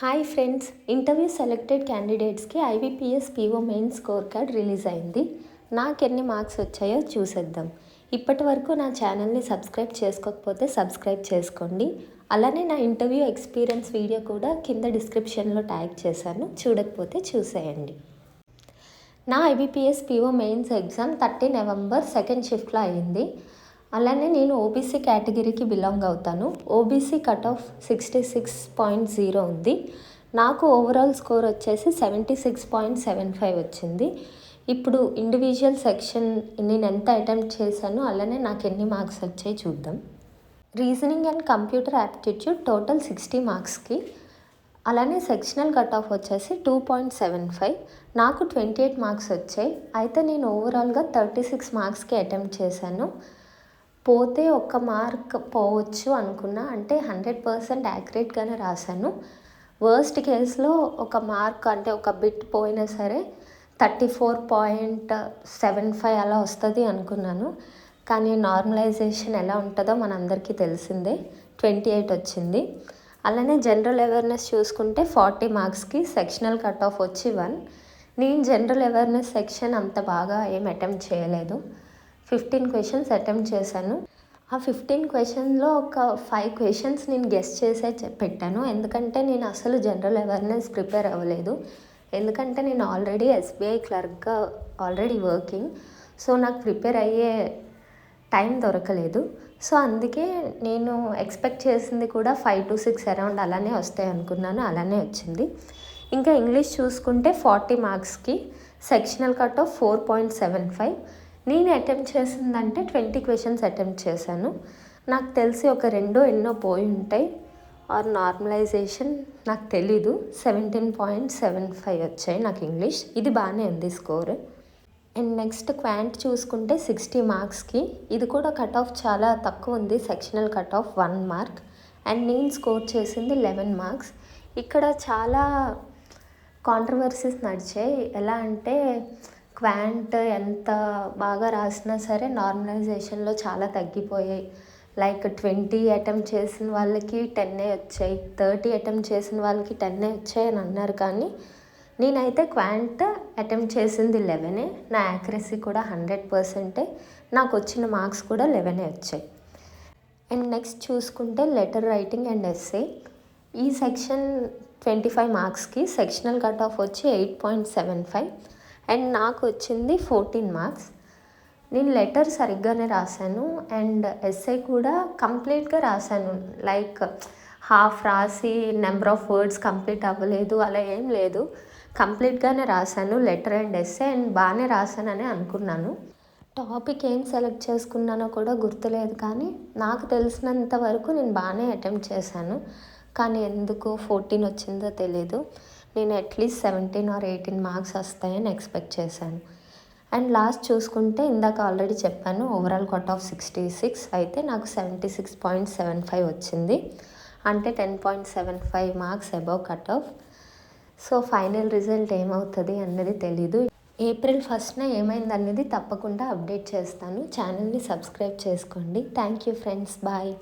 Hi friends, interview selected క్యాండిడేట్స్కి IBPS PO main score card release అయింది. నాకు ఎన్ని మార్క్స్ వచ్చాయో చూసేద్దాం. ఇప్పటి వరకు నా ఛానల్ని సబ్స్క్రైబ్ చేసుకోకపోతే సబ్స్క్రైబ్ చేసుకోండి. అలానే నా ఇంటర్వ్యూ ఎక్స్పీరియన్స్ వీడియో కూడా కింద డిస్క్రిప్షన్లో ట్యాగ్ చేశాను, చూడకపోతే చూసేయండి. నా IBPS PO mains exam 30 November second షిఫ్ట్లో అయింది. అలానే నేను ఓబీసీ కేటగిరీకి బిలాంగ్ అవుతాను. ఓబీసీ కట్ ఆఫ్ 66.0 ఉంది. నాకు ఓవరాల్ స్కోర్ వచ్చేసి 76.75 వచ్చింది. ఇప్పుడు ఇండివిజువల్ సెక్షన్ నేను ఎంత అటెంప్ట్ చేశానో అలానే నాకు ఎన్ని మార్క్స్ వచ్చాయి చూద్దాం. Reasoning and computer aptitude total 60 మార్క్స్కి. అలానే సెక్షనల్ కట్ ఆఫ్ వచ్చేసి 2.75. నాకు 28 మార్క్స్ వచ్చాయి. అయితే నేను ఓవరాల్గా 36 మార్క్స్కి అటెంప్ట్ చేశాను. పోతే ఒక్క మార్క్ పోవచ్చు అనుకున్నా, అంటే 100% యాక్యురేట్గానే రాశాను. వర్స్ట్ కేసులో ఒక మార్క్ అంటే ఒక బిట్ పోయినా సరే 34.75 అలా వస్తుంది అనుకున్నాను. కానీ నార్మలైజేషన్ ఎలా ఉంటుందో మనందరికీ తెలిసిందే, 28 వచ్చింది. అలానే జనరల్ అవేర్నెస్ చూసుకుంటే 40 మార్క్స్కి సెక్షనల్ కట్ ఆఫ్ వచ్చి 1. నేను జనరల్ అవేర్నెస్ సెక్షన్ అంత బాగా ఏం అటెంప్ట్ చేయలేదు. 15 క్వశ్చన్స్ అటెంప్ట్ చేశాను. ఆ 15 క్వశ్చన్లో ఒక 5 క్వశ్చన్స్ నేను గెస్ చేసే పెట్టాను. ఎందుకంటే నేను అసలు జనరల్ అవేర్నెస్ ప్రిపేర్ అవ్వలేదు. ఎందుకంటే నేను ఆల్రెడీ ఎస్బీఐ క్లర్క్గా ఆల్రెడీ వర్కింగ్. సో నాకు ప్రిపేర్ అయ్యే టైం దొరకలేదు. సో అందుకే నేను ఎక్స్పెక్ట్ చేసింది కూడా 5 to 6 అరౌండ్ అలానే వస్తాయి అనుకున్నాను. అలానే వచ్చింది. ఇంకా ఇంగ్లీష్ చూసుకుంటే 40 మార్క్స్కి సెక్షనల్ కట్ ఆఫ్ 4.75. నేను అటెంప్ట్ చేసిందంటే 20 క్వశ్చన్స్ అటెంప్ట్ చేశాను. నాకు తెలిసి ఒక ఎన్నో పోయి ఉంటాయి. ఆర్ నార్మలైజేషన్ నాకు తెలీదు. 17.75 వచ్చాయి నాకు ఇంగ్లీష్. ఇది బాగానే ఉంది స్కోర్. అండ్ నెక్స్ట్ క్వాంట్ చూసుకుంటే 60 మార్క్స్కి. ఇది కూడా కట్ ఆఫ్ చాలా తక్కువ ఉంది, sectional cut off 1 mark. And నేను స్కోర్ చేసింది 11 మార్క్స్. ఇక్కడ చాలా కాంట్రవర్సీస్ నడిచాయి. ఎలా అంటే క్వాంట్ ఎంత బాగా రాసినా సరే నార్మలైజేషన్లో చాలా తగ్గిపోయాయి. లైక్ 20 అటెంప్ట్ చేసిన వాళ్ళకి 10 వచ్చాయి, 30 అటెంప్ట్ చేసిన వాళ్ళకి 10 వచ్చాయి అని అన్నారు. కానీ నేనైతే క్వాంట్ అటెంప్ట్ చేసింది 11. నా యాక్యురసీ కూడా 100%. నాకు వచ్చిన మార్క్స్ కూడా 11 వచ్చాయి. అండ్ నెక్స్ట్ చూసుకుంటే లెటర్ రైటింగ్ అండ్ ఎస్సే. ఈ సెక్షన్ 25 మార్క్స్కి సెక్షనల్ కట్ ఆఫ్ వచ్చి 8.75. అండ్ నాకు వచ్చింది 14 మార్క్స్. నేను లెటర్ సరిగ్గానే రాశాను. అండ్ ఎస్సే కూడా కంప్లీట్గా రాశాను. లైక్ హాఫ్ రాసి నెంబర్ ఆఫ్ వర్డ్స్ కంప్లీట్ అవ్వలేదు అలా ఏం లేదు, కంప్లీట్గానే రాశాను లెటర్ అండ్ ఎస్సే. అండ్ బాగానే రాశానని అనుకున్నాను. టాపిక్ ఏం సెలెక్ట్ చేసుకున్నానో కూడా గుర్తులేదు, కానీ నాకు తెలిసినంత వరకు నేను బాగానే అటెంప్ట్ చేశాను. కానీ ఎందుకు 14 వచ్చిందో తెలీదు. నేను అట్లీస్ట్ 17 or 18 మార్క్స్ వస్తాయని ఎక్స్పెక్ట్ చేశాను. అండ్ లాస్ట్ చూసుకుంటే ఇందాక ఆల్రెడీ చెప్పాను ఓవరాల్ కట్ ఆఫ్ 66, అయితే నాకు 76.75 వచ్చింది. అంటే 10.75 marks above cut off. So final result ఏమవుతుంది అన్నది తెలీదు. April 1st ఏమైంది అనేది తప్పకుండా అప్డేట్ చేస్తాను. ఛానల్ని సబ్స్క్రైబ్ చేసుకోండి. Thank you friends, bye.